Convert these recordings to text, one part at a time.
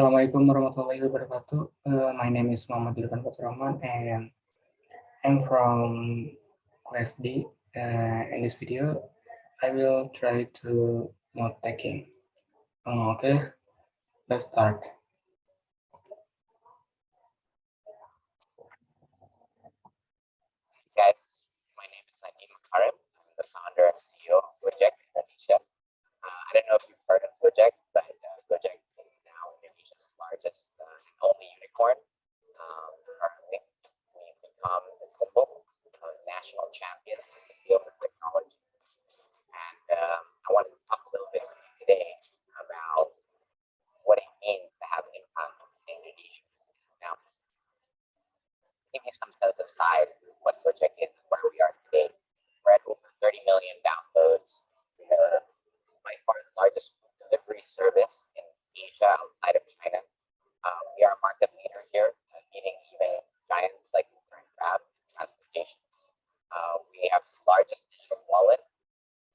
Assalamualaikum warahmatullahi wabarakatuh. My name is Muhamad Fathurrahman, and I'm from class D. In this video, I will try to note taking. Okay, let's start. Guys, my name is Muhamad. I'm the founder and CEO of Gojek Indonesia. I don't know if you've heard of Gojek, but Gojek is now Indonesia's largest and only unicorn. Currently, we've become a symbol of national champions in the field of technology. And I wanted to talk a little bit today about what it means to have an impact in Indonesia. Now, give you some sense of size of what Gojek is and where we are today. We're at over 30 million downloads. We're by far the largest food delivery service in Asia outside of China. We are a market leader here, beating even giants like Uber and Grab in transportation. We have the largest digital wallet.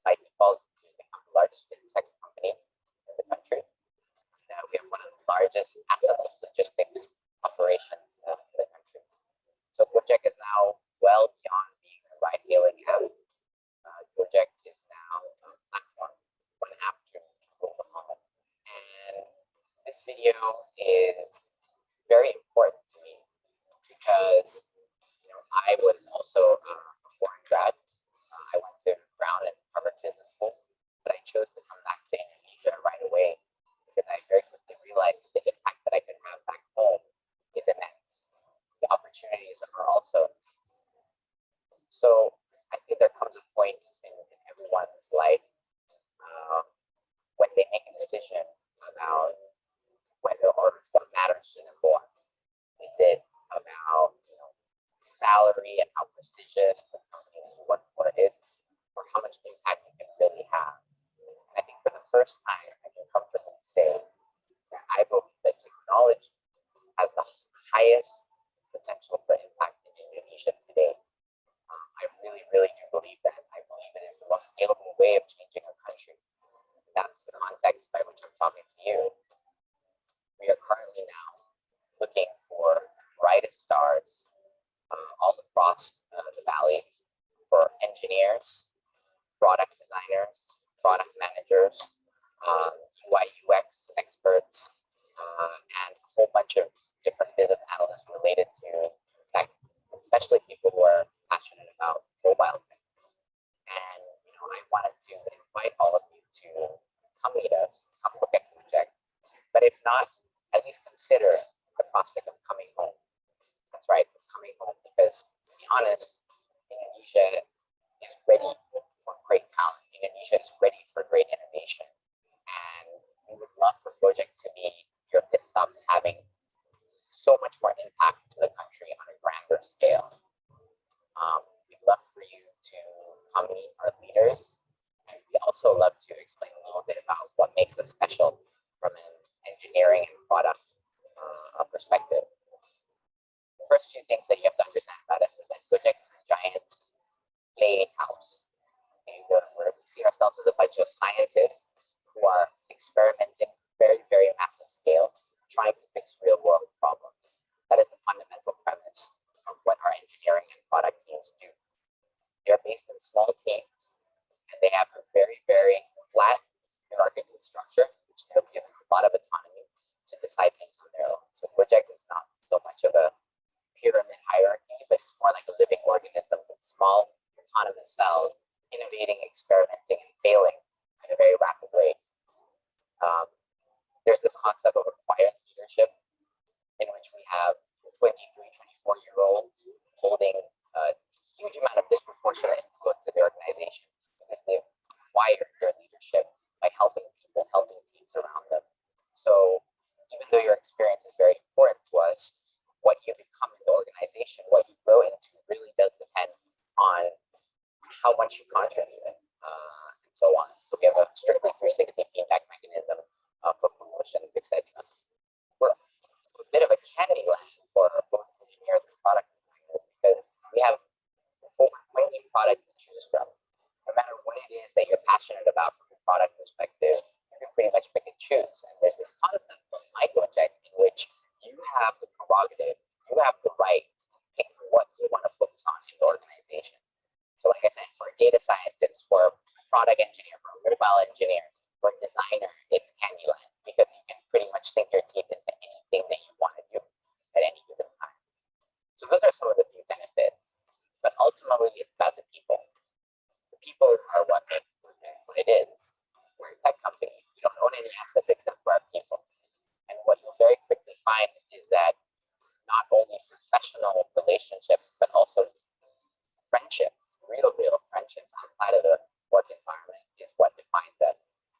By default, we become the largest fintech company in the country. And, we have one of the largest assetless logistics operations in the country. So Gojek is now well beyond being a ride-hailing app. Gojek is now a platform, one after Muhamad. And this video is very important to me because I was also a foreign grad. I went to Brown and Harvard Business School, but I chose to come back to Indonesia right away because I very quickly realized the impact that I could have back home is immense. The opportunities are also immense. So I think there comes a point in everyone's life when they make a decision about whether or what matters to them more. Is it about salary and how prestigious the company that you work for is, or how much impact you can really have? And I think for the first time, I can comfortably say that I believe that technology has the highest potential for impact in Indonesia today. I really, really do believe that. I believe it is the most scalable way of changing a country. That's the context by which I'm talking to you. We are currently now looking for brightest stars all across the valley for engineers, product designers, product managers, UI UX experts, and a whole bunch of different business analysts related to tech, especially people who are passionate about mobile tech. And I wanted to invite all of you to come meet us, come look at Gojek, but if not, at least consider the prospect of coming home. That's right, coming home, because to be honest, Indonesia is ready for great talent. Indonesia is ready for great innovation. And we would love for Gojek to be your pit stop, having so much more impact to the country on a grander scale. We'd love for you to come meet our leaders. And we also love to explain a little bit about what makes us special from an engineering and product perspective. The first few things that you have to understand about us is that Gojek is a giant play house. Okay, we see ourselves as a bunch of scientists who are experimenting very, very massive scale, trying to fix real world problems. That is the fundamental premise of what our engineering and product teams do. They are based in small teams, and they have a very, very flat hierarchical structure, which they're given a lot of autonomy to decide things on their own. So Gojek is not so much of a pyramid hierarchy, but it's more like a living organism with small autonomous cells, innovating, experimenting, and failing at a very rapid rate. There's this concept of acquired leadership, in which we have 23, 24-year-olds holding a huge amount of disproportionate influence in the organization because they've acquired their leadership by helping people, helping teams around them. So even though your experience is very important to us, what you become in the organization, what you grow into, really does depend on how much you contribute and so on. So we have a strictly 360 feedback mechanism for promotion, etc. We're a bit of a candy land for both engineers and product designers because we have over 20 products to choose from. No matter what it is that you're passionate about from a product perspective, you can pretty much pick and choose. And there's this concept of my Gojek for a designer, it's Candyland, because you can pretty much sink your teeth into anything that you want to do at any given time. So those are some of the few benefits, but ultimately it's about the people. The people are what make what it is. We're a tech company. We don't own any assets except for our people. And what you'll very quickly find is that not only professional relationships, but also friendship, real friendship outside of the work environment is what defines us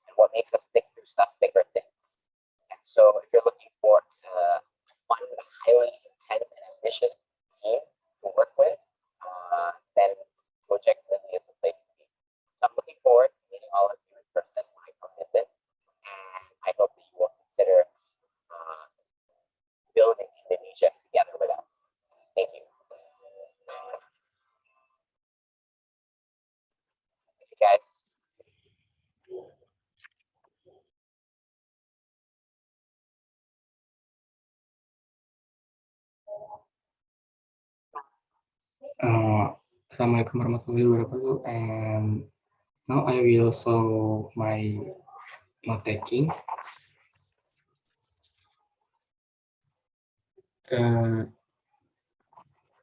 and what makes us think through stuff bigger things. And so if you're looking for a fun, highly intense and ambitious team to work with, then Project really is the place to be. So I'm looking forward to meeting all of you in person when I come visit, and I hope that you will consider building Indonesia together with us. Thank you. Thank you guys. Assalamualaikum warahmatullahi wabarakatuh. And now I will show my note taking.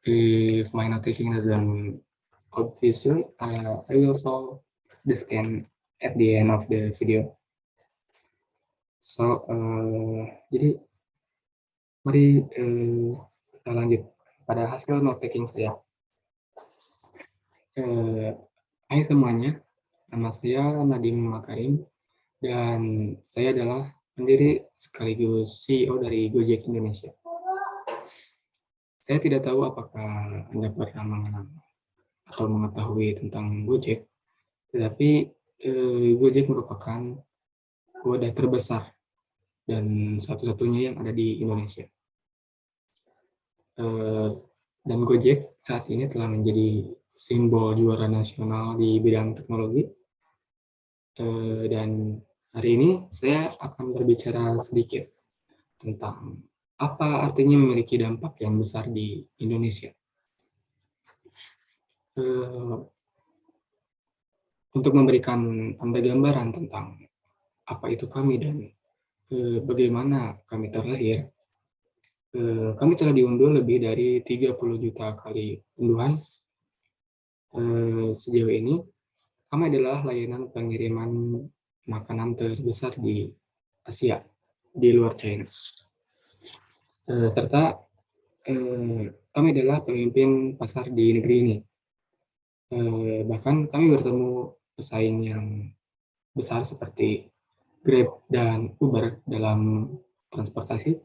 If my note taking doesn't obvious, I will show the scan at the end of the video. So, jadi mari kita lanjut pada hasil note taking saya. Hai semuanya, nama saya Nadiem Makarim dan saya adalah pendiri sekaligus CEO dari Gojek Indonesia. Saya tidak tahu apakah Anda pernah mengenal atau mengetahui tentang Gojek, tetapi Gojek merupakan wadah terbesar dan satu-satunya yang ada di Indonesia. Dan Gojek saat ini telah menjadi simbol juara nasional di bidang teknologi. Dan hari ini saya akan berbicara sedikit tentang apa artinya memiliki dampak yang besar di Indonesia. Untuk memberikan Anda gambaran tentang apa itu kami dan bagaimana kami terlahir, kami telah diunduh lebih dari 30 juta kali unduhan. Sejauh ini, kami adalah layanan pengiriman makanan terbesar di Asia, di luar China. Serta kami adalah pemimpin pasar di negeri ini. Bahkan kami bertemu pesaing yang besar seperti Grab dan Uber dalam transportasi.